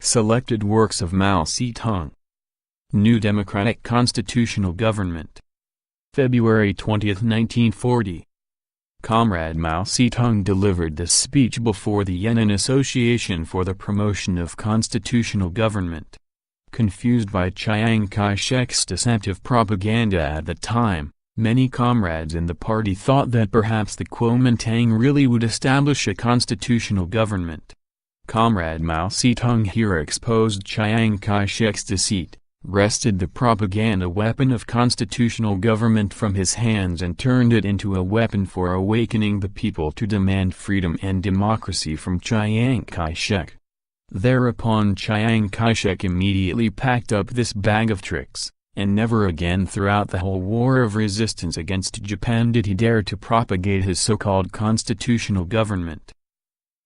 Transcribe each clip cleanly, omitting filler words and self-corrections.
Selected works of Mao Tse-tung. New Democratic Constitutional Government. February 20, 1940. Comrade Mao Tse-tung delivered this speech before the Yenan Association for the Promotion of Constitutional Government. Confused by Chiang Kai-shek's deceptive propaganda at the time, many comrades in the party thought that perhaps the Kuomintang really would establish a constitutional government. Comrade Mao Tse-tung here exposed Chiang Kai-shek's deceit, wrested the propaganda weapon of constitutional government from his hands and turned it into a weapon for awakening the people to demand freedom and democracy from Chiang Kai-shek. Thereupon Chiang Kai-shek immediately packed up this bag of tricks, and never again throughout the whole war of resistance against Japan did he dare to propagate his so-called constitutional government.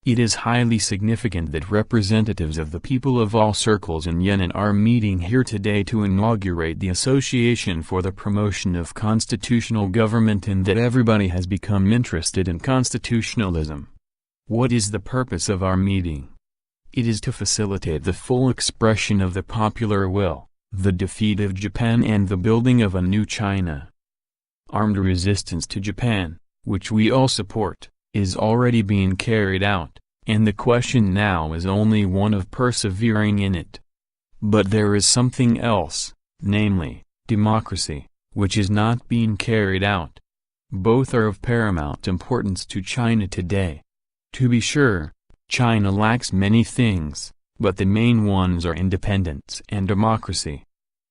It is highly significant that representatives of the people of all circles in Yenan are meeting here today to inaugurate the Association for the Promotion of Constitutional Government and that everybody has become interested in constitutionalism. What is the purpose of our meeting? It is to facilitate the full expression of the popular will, the defeat of Japan and the building of a new China. Armed resistance to Japan, which we all support, is already being carried out, and the question now is only one of persevering in it. But there is something else, namely, democracy, which is not being carried out. Both are of paramount importance to China today. To be sure, China lacks many things, but the main ones are independence and democracy.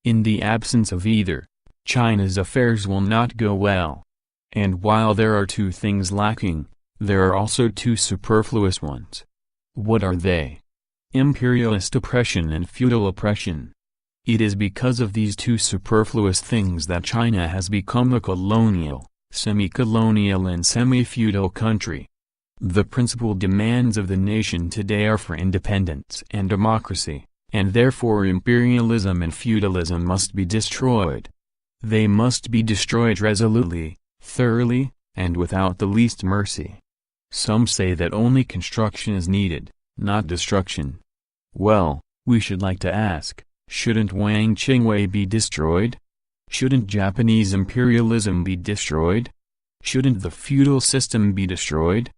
In the absence of either, China's affairs will not go well. And while there are two things lacking, there are also two superfluous ones. What are they? Imperialist oppression and feudal oppression. It is because of these two superfluous things that China has become a colonial, semi-colonial and semi-feudal country. The principal demands of the nation today are for independence and democracy, and therefore imperialism and feudalism must be destroyed. They must be destroyed resolutely, thoroughly, and without the least mercy. Some say that only construction is needed, not destruction. Well, we should like to ask, shouldn't Wang Qingwei be destroyed? Shouldn't Japanese imperialism be destroyed? Shouldn't the feudal system be destroyed?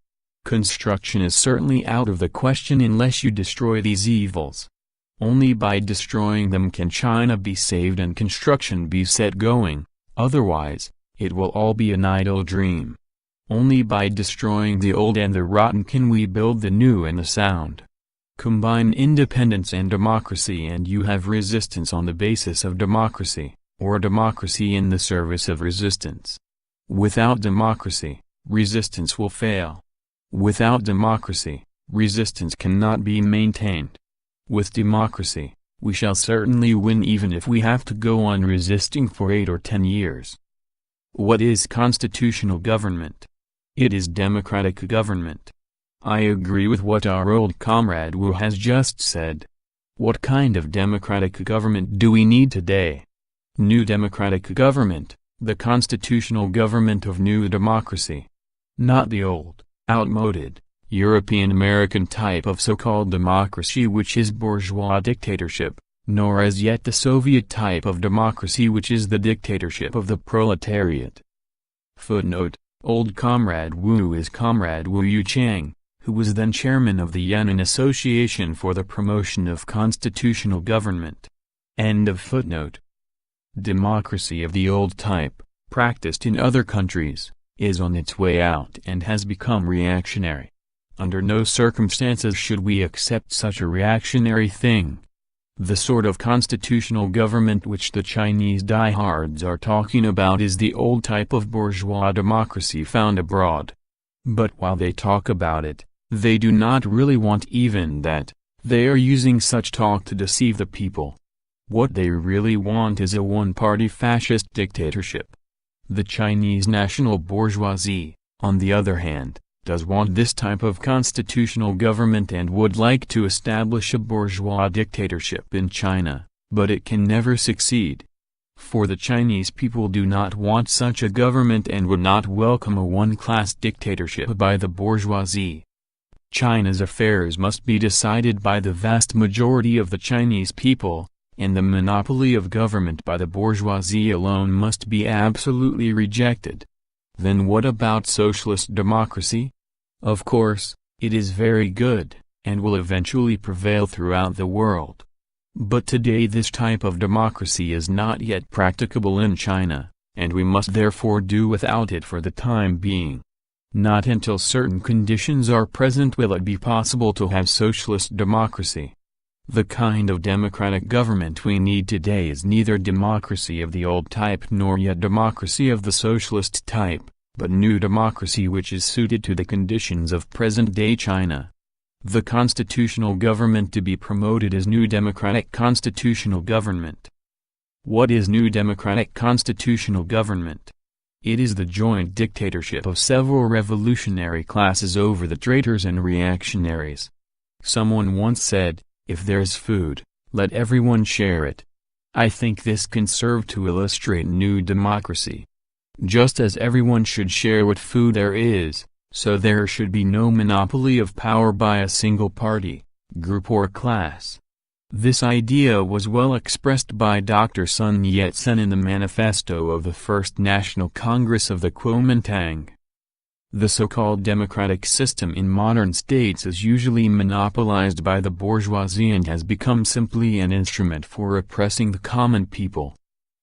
Construction is certainly out of the question unless you destroy these evils. Only by destroying them can China be saved and construction be set going, otherwise, it will all be an idle dream. Only by destroying the old and the rotten can we build the new and the sound. Combine independence and democracy and you have resistance on the basis of democracy, or democracy in the service of resistance. Without democracy, resistance will fail. Without democracy, resistance cannot be maintained. With democracy, we shall certainly win even if we have to go on resisting for 8 or 10 years. What is constitutional government? It is democratic government. I agree with what our old comrade Wu has just said. What kind of democratic government do we need today? New democratic government, the constitutional government of new democracy. Not the old, outmoded, European-American type of so-called democracy which is bourgeois dictatorship, nor as yet the Soviet type of democracy which is the dictatorship of the proletariat. Footnote: Old Comrade Wu is Comrade Wu Yuchang, who was then chairman of the Yenan Association for the Promotion of Constitutional Government. End of footnote. Democracy of the old type, practiced in other countries, is on its way out and has become reactionary. Under no circumstances should we accept such a reactionary thing. The sort of constitutional government which the Chinese diehards are talking about is the old type of bourgeois democracy found abroad. But while they talk about it, they do not really want even that. They are using such talk to deceive the people. What they really want is a one-party fascist dictatorship. The Chinese national bourgeoisie, on the other hand, does want this type of constitutional government and would like to establish a bourgeois dictatorship in China, but it can never succeed. For the Chinese people do not want such a government and would not welcome a one-class dictatorship by the bourgeoisie. China's affairs must be decided by the vast majority of the Chinese people, and the monopoly of government by the bourgeoisie alone must be absolutely rejected. Then what about socialist democracy? Of course, it is very good, and will eventually prevail throughout the world. But today this type of democracy is not yet practicable in China, and we must therefore do without it for the time being. Not until certain conditions are present will it be possible to have socialist democracy. The kind of democratic government we need today is neither democracy of the old type nor yet democracy of the socialist type, but new democracy which is suited to the conditions of present-day China. The constitutional government to be promoted is new democratic constitutional government. What is new democratic constitutional government? It is the joint dictatorship of several revolutionary classes over the traitors and reactionaries. Someone once said, "If there's food, let everyone share it." I think this can serve to illustrate new democracy. Just as everyone should share what food there is, so there should be no monopoly of power by a single party, group or class. This idea was well expressed by Dr. Sun Yat-sen in the manifesto of the First National Congress of the Kuomintang. The so-called democratic system in modern states is usually monopolized by the bourgeoisie and has become simply an instrument for repressing the common people.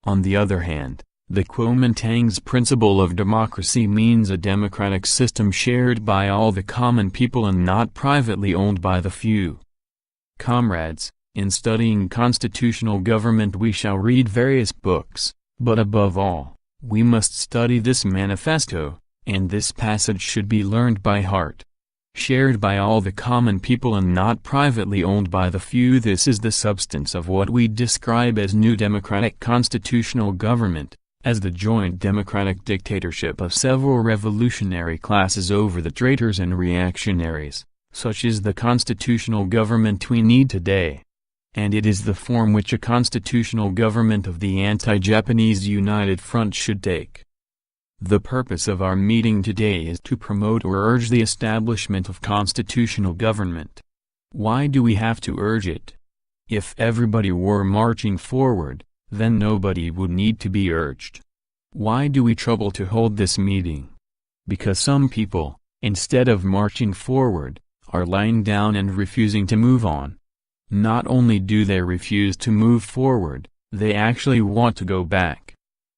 On the other hand, the Kuomintang's principle of democracy means a democratic system shared by all the common people and not privately owned by the few. Comrades, in studying constitutional government we shall read various books, but above all, we must study this manifesto, and this passage should be learned by heart. Shared by all the common people and not privately owned by the few, this is the substance of what we describe as new democratic constitutional government, as the joint democratic dictatorship of several revolutionary classes over the traitors and reactionaries. Such is the constitutional government we need today. And it is the form which a constitutional government of the anti-Japanese United Front should take. The purpose of our meeting today is to promote or urge the establishment of constitutional government. Why do we have to urge it? If everybody were marching forward, then nobody would need to be urged. Why do we trouble to hold this meeting? Because some people, instead of marching forward, are lying down and refusing to move on. Not only do they refuse to move forward, they actually want to go back.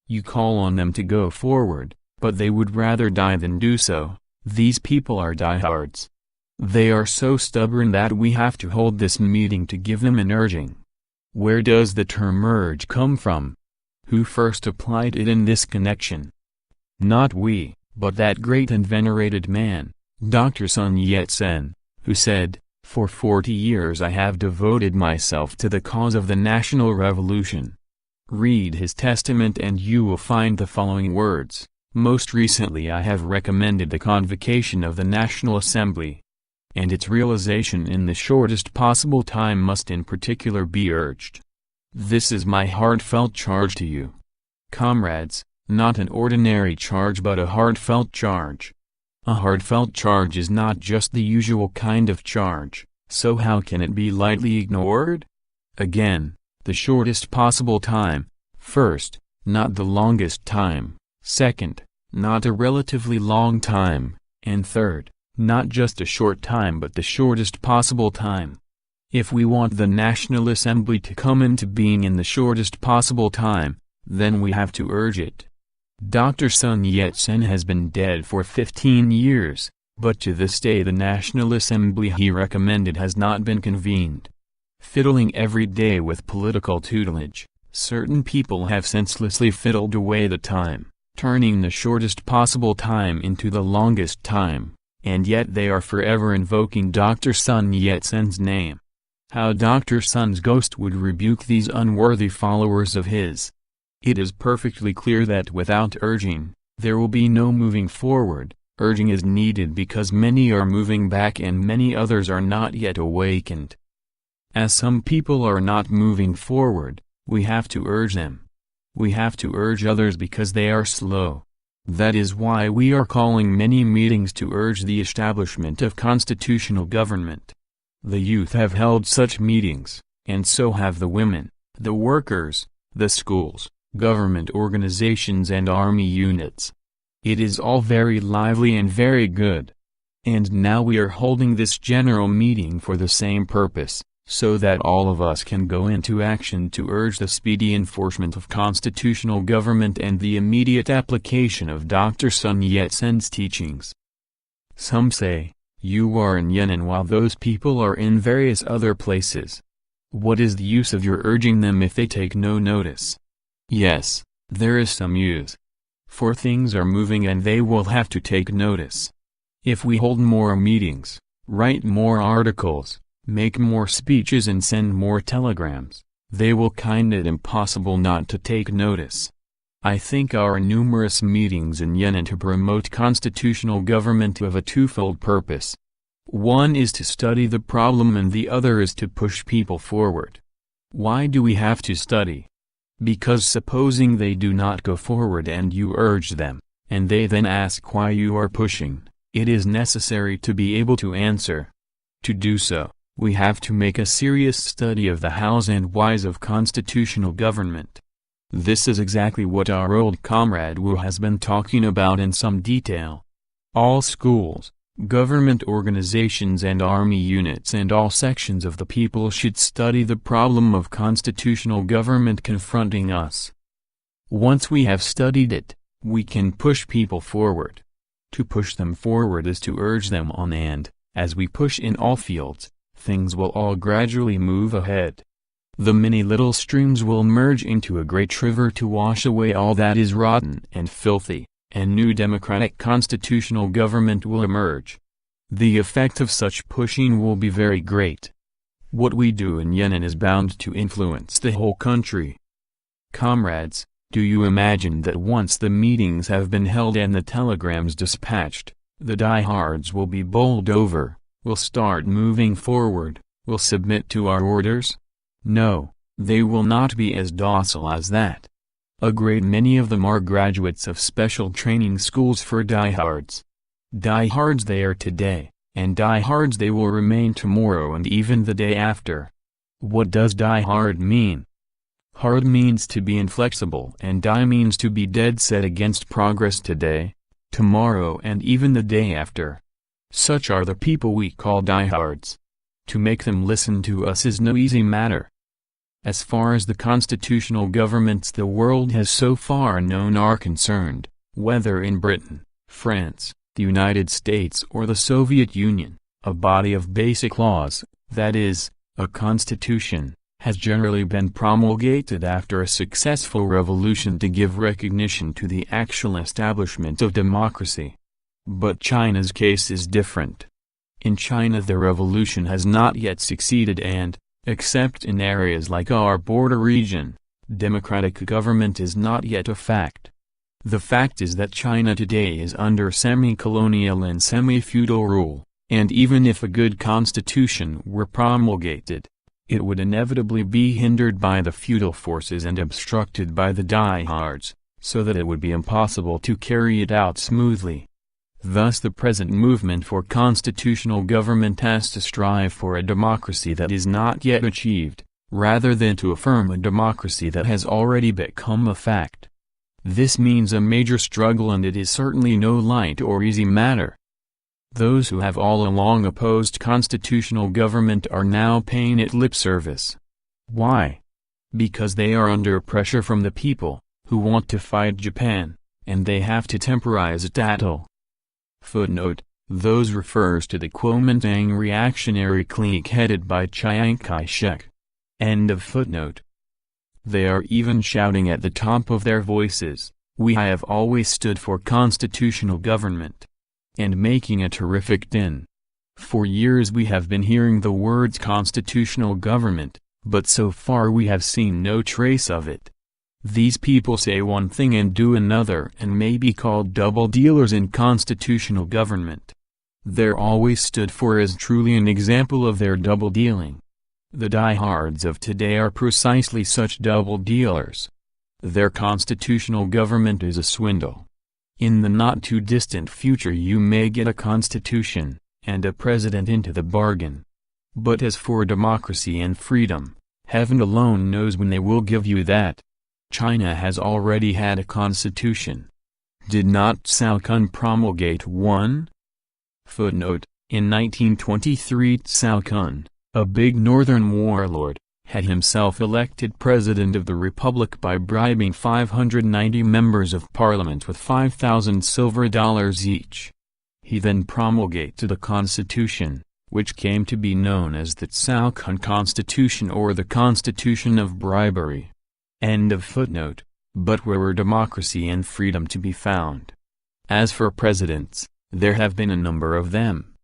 You call on them to go forward, but they would rather die than do so. These people are diehards. They are so stubborn that we have to hold this meeting to give them an urging. Where does the term urge come from? Who first applied it in this connection? Not we, but that great and venerated man, Dr. Sun Yat-sen, who said, "For 40 years I have devoted myself to the cause of the national revolution." Read his testament and you will find the following words: "Most recently I have recommended the convocation of the National Assembly. And its realization in the shortest possible time must in particular be urged. This is my heartfelt charge to you. Comrades, not an ordinary charge but a heartfelt charge. A heartfelt charge is not just the usual kind of charge, so how can it be lightly ignored? Again, the shortest possible time. First, not the longest time. Second, not a relatively long time. And third, not just a short time but the shortest possible time. If we want the National Assembly to come into being in the shortest possible time, then we have to urge it. Dr. Sun Yat-sen has been dead for 15 years, but to this day the National Assembly he recommended has not been convened. Fiddling every day with political tutelage, certain people have senselessly fiddled away the time, turning the shortest possible time into the longest time, and yet they are forever invoking Dr. Sun Yat-sen's name. How Dr. Sun's ghost would rebuke these unworthy followers of his. It is perfectly clear that without urging, there will be no moving forward. Urging is needed because many are moving back and many others are not yet awakened. As some people are not moving forward, we have to urge them. We have to urge others because they are slow. That is why we are calling many meetings to urge the establishment of constitutional government. The youth have held such meetings, and so have the women, the workers, the schools, government organizations and army units. It is all very lively and very good. And now we are holding this general meeting for the same purpose, so that all of us can go into action to urge the speedy enforcement of constitutional government and the immediate application of Dr. Sun Yat-sen's teachings. Some say, you are in Yenan while those people are in various other places. What is the use of your urging them if they take no notice? Yes, there is some use. For things are moving and they will have to take notice. If we hold more meetings, write more articles, make more speeches and send more telegrams, they will find it impossible not to take notice. I think our numerous meetings in Yenan to promote constitutional government have a twofold purpose. One is to study the problem and the other is to push people forward. Why do we have to study? Because supposing they do not go forward and you urge them, and they then ask why you are pushing, it is necessary to be able to answer. To do so, we have to make a serious study of the hows and whys of constitutional government. This is exactly what our old comrade Wu has been talking about in some detail. All schools, government organizations and army units and all sections of the people should study the problem of constitutional government confronting us. Once we have studied it, we can push people forward. To push them forward is to urge them on, and, as we push in all fields, things will all gradually move ahead. The many little streams will merge into a great river to wash away all that is rotten and filthy, and new democratic constitutional government will emerge. The effect of such pushing will be very great. What we do in Yenan is bound to influence the whole country. Comrades, do you imagine that once the meetings have been held and the telegrams dispatched, the diehards will be bowled over, will start moving forward, will submit to our orders? No, they will not be as docile as that. A great many of them are graduates of special training schools for diehards. Diehards they are today, and diehards they will remain tomorrow and even the day after. What does diehard mean? Hard means to be inflexible and die means to be dead set against progress today, tomorrow and even the day after. Such are the people we call diehards. To make them listen to us is no easy matter. As far as the constitutional governments the world has so far known are concerned, whether in Britain, France, the United States or the Soviet Union, a body of basic laws, that is, a constitution, has generally been promulgated after a successful revolution to give recognition to the actual establishment of democracy. But China's case is different. In China the revolution has not yet succeeded and, except in areas like our border region, democratic government is not yet a fact. The fact is that China today is under semi-colonial and semi-feudal rule, and even if a good constitution were promulgated, it would inevitably be hindered by the feudal forces and obstructed by the diehards, so that it would be impossible to carry it out smoothly. Thus the present movement for constitutional government has to strive for a democracy that is not yet achieved, rather than to affirm a democracy that has already become a fact. This means a major struggle and it is certainly no light or easy matter. Those who have all along opposed constitutional government are now paying it lip service. Why? Because they are under pressure from the people, who want to fight Japan, and they have to temporize it at all. Footnote: those refers to the Kuomintang reactionary clique headed by Chiang Kai-shek. End of footnote. They are even shouting at the top of their voices, "We have always stood for constitutional government," and making a terrific din. For years we have been hearing the words constitutional government, but so far we have seen no trace of it. These people say one thing and do another and may be called double dealers in constitutional government. Their always stood for is truly an example of their double dealing. The diehards of today are precisely such double dealers. Their constitutional government is a swindle. In the not-too-distant future you may get a constitution, and a president into the bargain. But as for democracy and freedom, heaven alone knows when they will give you that. China has already had a constitution. Did not Cao Kun promulgate one? Footnote: in 1923 Cao Kun, a big northern warlord, had himself elected president of the republic by bribing 590 members of parliament with $5,000 silver each. He then promulgated a constitution, which came to be known as the Cao Kun Constitution or the Constitution of Bribery. End of footnote. But where were democracy and freedom to be found? As for presidents, there have been a number of them.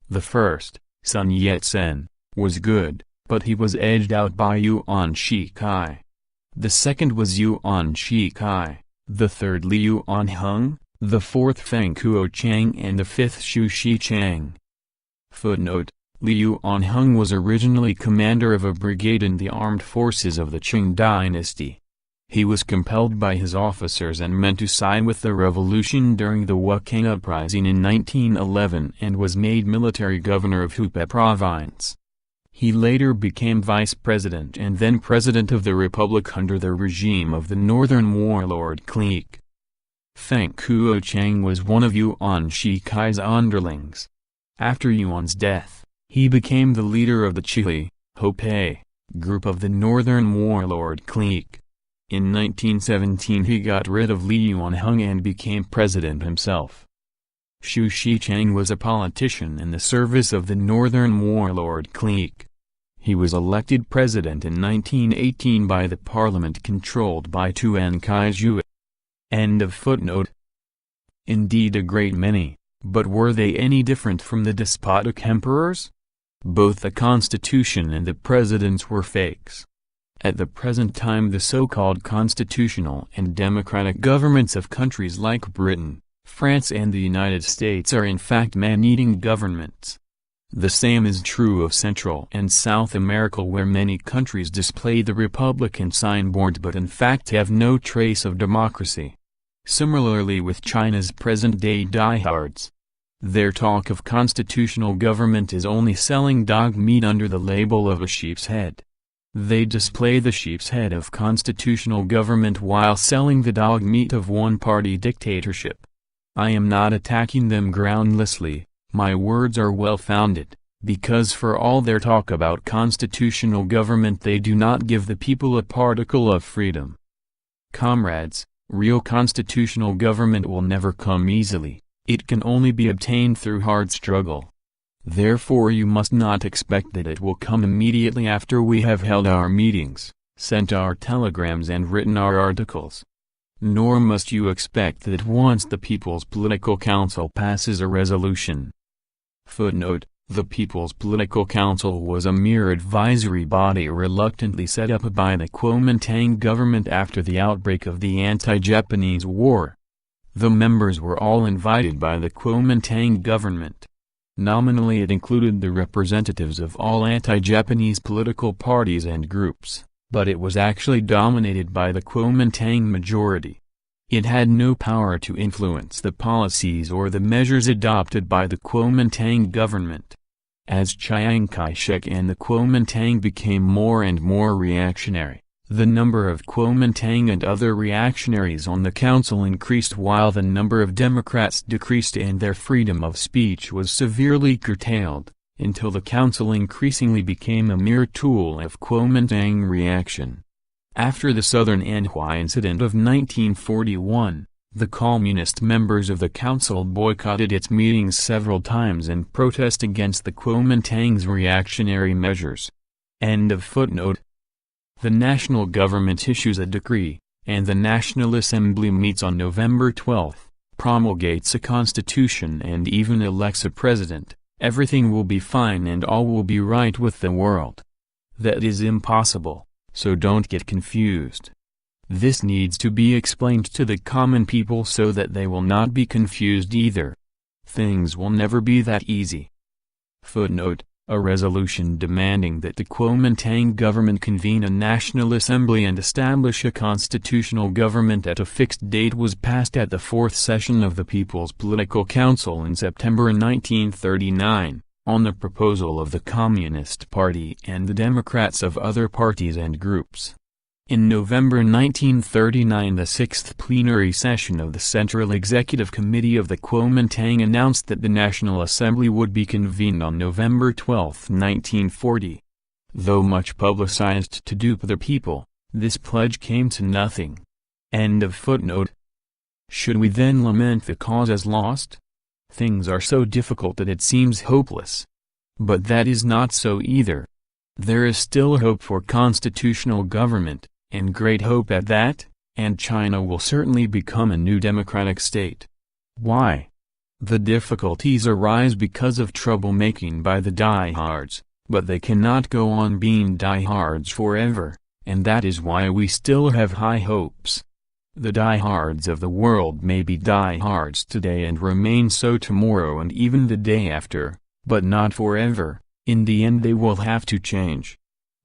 The first, Sun Yat-sen, was good, but he was edged out by Yuan Shikai. The second was Yuan Shikai, the third Liu Anhung, the fourth Feng Kuo-chang and the fifth Xu Shichang. Footnote: Liu Anhung was originally commander of a brigade in the armed forces of the Qing dynasty. He was compelled by his officers and meant to side with the revolution during the Wukang uprising in 1911 and was made military governor of Hubei province. He later became vice president and then president of the republic under the regime of the northern warlord clique. Feng Kuo-chang was one of Yuan Shikai's underlings. After Yuan's death, he became the leader of the Chili, Hopei, group of the northern warlord clique. In 1917 he got rid of Li Yuanhung and became president himself. Xu Shichang was a politician in the service of the northern warlord clique. He was elected president in 1918 by the parliament controlled by Chiang Kai-shek. End of footnote. Indeed a great many, but were they any different from the despotic emperors? Both the constitution and the presidents were fakes. At the present time the so-called constitutional and democratic governments of countries like Britain, France and the United States are in fact man-eating governments. The same is true of Central and South America where many countries display the Republican signboard but in fact have no trace of democracy. Similarly with China's present-day diehards. Their talk of constitutional government is only selling dog meat under the label of a sheep's head. They display the sheep's head of constitutional government while selling the dog meat of one-party dictatorship. I am not attacking them groundlessly, my words are well-founded, because for all their talk about constitutional government they do not give the people a particle of freedom. Comrades, real constitutional government will never come easily, it can only be obtained through hard struggle. Therefore you must not expect that it will come immediately after we have held our meetings, sent our telegrams and written our articles. Nor must you expect that once the People's Political Council passes a resolution. Footnote: the People's Political Council was a mere advisory body reluctantly set up by the Kuomintang government after the outbreak of the anti-Japanese war. The members were all invited by the Kuomintang government. Nominally it included the representatives of all anti-Japanese political parties and groups, but it was actually dominated by the Kuomintang majority. It had no power to influence the policies or the measures adopted by the Kuomintang government. As Chiang Kai-shek and the Kuomintang became more and more reactionary, the number of Kuomintang and other reactionaries on the council increased while the number of Democrats decreased and their freedom of speech was severely curtailed, until the council increasingly became a mere tool of Kuomintang reaction. After the Southern Anhui incident of 1941, the communist members of the council boycotted its meetings several times in protest against the Kuomintang's reactionary measures. End of footnote. The national government issues a decree, and the National Assembly meets on November 12, promulgates a constitution and even elects a president. Everything will be fine and all will be right with the world. That is impossible, so don't get confused. This needs to be explained to the common people so that they will not be confused either. Things will never be that easy. Footnote: a resolution demanding that the Kuomintang government convene a national assembly and establish a constitutional government at a fixed date was passed at the fourth session of the People's Political Council in September 1939, on the proposal of the Communist Party and the Democrats of other parties and groups. In November 1939, the sixth plenary session of the Central Executive Committee of the Kuomintang announced that the National Assembly would be convened on November 12, 1940. Though much publicized to dupe the people, this pledge came to nothing. End of footnote. Should we then lament the cause as lost? Things are so difficult that it seems hopeless. But that is not so either. There is still hope for constitutional government, and great hope at that, and China will certainly become a new democratic state. Why? The difficulties arise because of troublemaking by the diehards, but they cannot go on being diehards forever, and that is why we still have high hopes. The diehards of the world may be diehards today and remain so tomorrow and even the day after, but not forever. In the end they will have to change.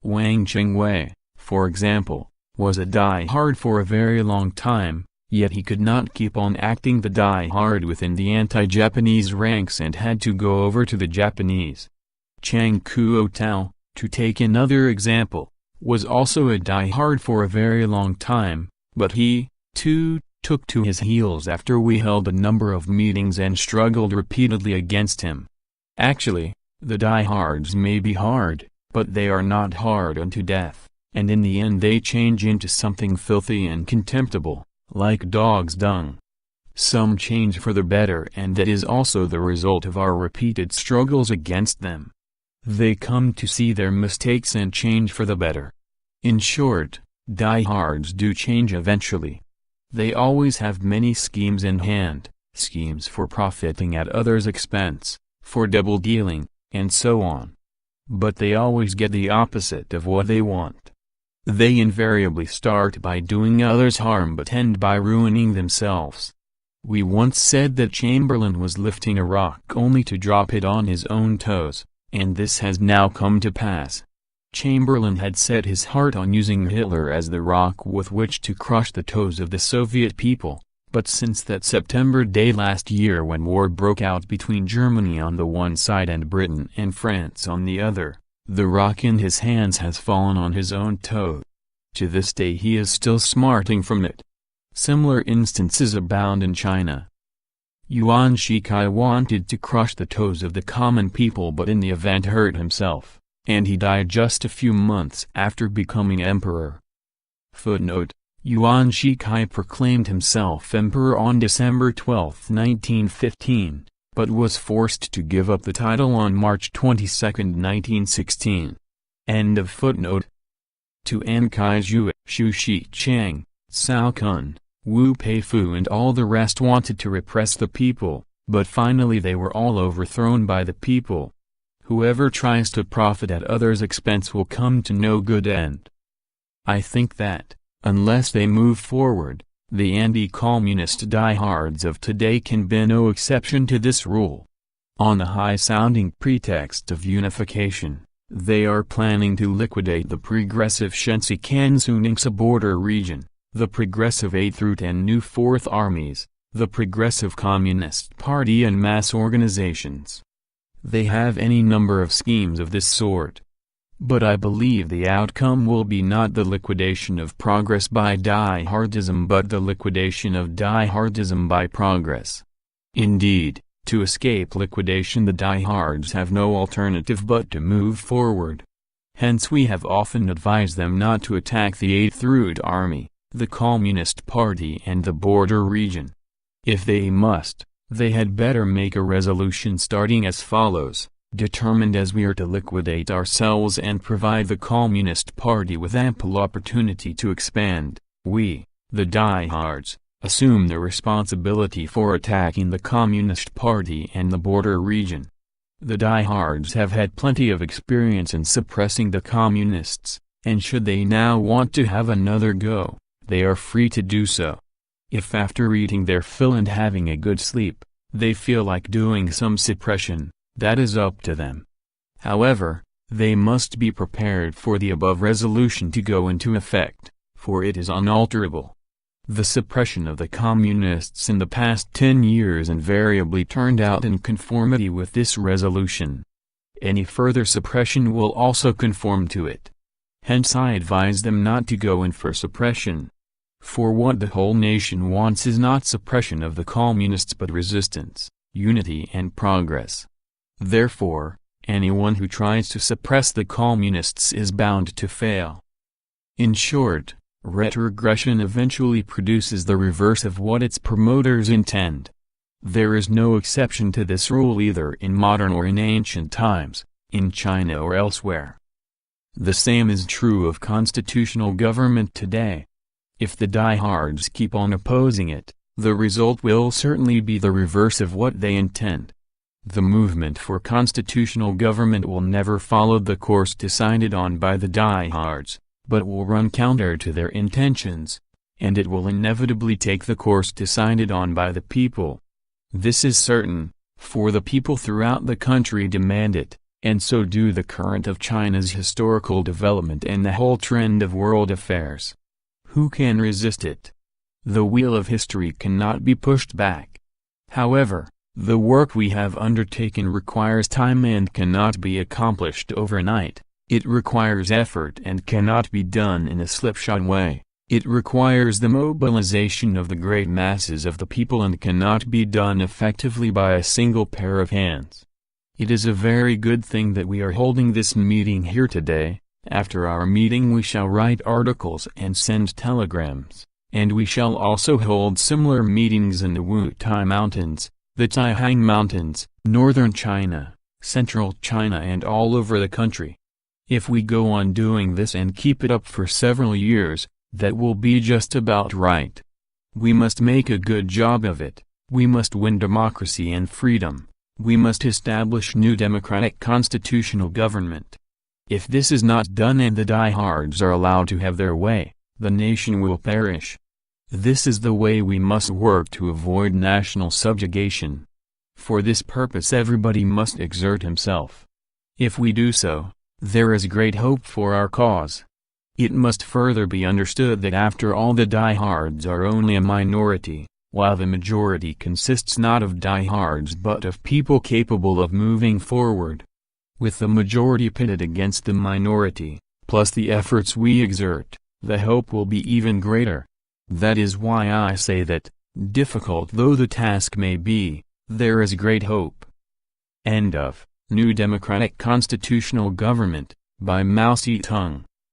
Wang Chengwei, for example, was a diehard for a very long time, yet he could not keep on acting the diehard within the anti-Japanese ranks and had to go over to the Japanese. Chiang Kai-shek, to take another example, was also a diehard for a very long time, but he, too, took to his heels after we held a number of meetings and struggled repeatedly against him. Actually, the diehards may be hard, but they are not hard unto death, and in the end they change into something filthy and contemptible, like dog's dung. Some change for the better, and that is also the result of our repeated struggles against them. They come to see their mistakes and change for the better. In short, diehards do change eventually. They always have many schemes in hand, schemes for profiting at others' expense, for double-dealing, and so on. But they always get the opposite of what they want. They invariably start by doing others harm but end by ruining themselves. We once said that Chamberlain was lifting a rock only to drop it on his own toes, and this has now come to pass. Chamberlain had set his heart on using Hitler as the rock with which to crush the toes of the Soviet people, but since that September day last year when war broke out between Germany on the one side and Britain and France on the other, the rock in his hands has fallen on his own toe. To this day he is still smarting from it. Similar instances abound in China. Yuan Shikai wanted to crush the toes of the common people but in the event hurt himself, and he died just a few months after becoming emperor. Footnote: Yuan Shikai proclaimed himself emperor on December 12, 1915, but was forced to give up the title on March 22, 1916. End of footnote. To Ankai-zhu, Xu Shichang, Cao Kun, Wu Peifu and all the rest wanted to repress the people, but finally they were all overthrown by the people. Whoever tries to profit at others' expense will come to no good end. I think that, unless they move forward, the anti-communist diehards of today can be no exception to this rule. On the high-sounding pretext of unification, they are planning to liquidate the progressive Shensi-Kansu-Ningxia border region, the progressive 8th Route and New 4th Armies, the progressive Communist Party and mass organizations. They have any number of schemes of this sort. But I believe the outcome will be not the liquidation of progress by diehardism but the liquidation of diehardism by progress. Indeed, to escape liquidation the diehards have no alternative but to move forward. Hence we have often advised them not to attack the 8th Route Army, the Communist Party and the border region. If they must, they had better make a resolution starting as follows: determined as we are to liquidate ourselves and provide the Communist Party with ample opportunity to expand, we, the diehards, assume the responsibility for attacking the Communist Party and the border region. The diehards have had plenty of experience in suppressing the communists, and should they now want to have another go, they are free to do so. If after eating their fill and having a good sleep, they feel like doing some suppression, that is up to them. However, they must be prepared for the above resolution to go into effect, for it is unalterable. The suppression of the Communists in the past 10 years invariably turned out in conformity with this resolution. Any further suppression will also conform to it. Hence I advise them not to go in for suppression. For what the whole nation wants is not suppression of the Communists but resistance, unity and progress. Therefore, anyone who tries to suppress the Communists is bound to fail. In short, retrogression eventually produces the reverse of what its promoters intend. There is no exception to this rule either in modern or in ancient times, in China or elsewhere. The same is true of constitutional government today. If the diehards keep on opposing it, the result will certainly be the reverse of what they intend. The movement for constitutional government will never follow the course decided on by the diehards, but will run counter to their intentions, and it will inevitably take the course decided on by the people. This is certain, for the people throughout the country demand it, and so do the current of China's historical development and the whole trend of world affairs. Who can resist it? The wheel of history cannot be pushed back. However, the work we have undertaken requires time and cannot be accomplished overnight. It requires effort and cannot be done in a slipshod way. It requires the mobilization of the great masses of the people and cannot be done effectively by a single pair of hands. It is a very good thing that we are holding this meeting here today. After our meeting we shall write articles and send telegrams, and we shall also hold similar meetings in the Wutai Mountains, the Taihang Mountains, northern China, central China and all over the country. If we go on doing this and keep it up for several years, that will be just about right. We must make a good job of it. We must win democracy and freedom. We must establish new democratic constitutional government. If this is not done and the diehards are allowed to have their way, the nation will perish. This is the way we must work to avoid national subjugation. For this purpose everybody must exert himself. If we do so, there is great hope for our cause. It must further be understood that after all the diehards are only a minority, while the majority consists not of diehards but of people capable of moving forward. With the majority pitted against the minority, plus the efforts we exert, the hope will be even greater. That is why I say that, difficult though the task may be, there is great hope. End of New Democratic Constitutional Government, by Mao Tse-tung.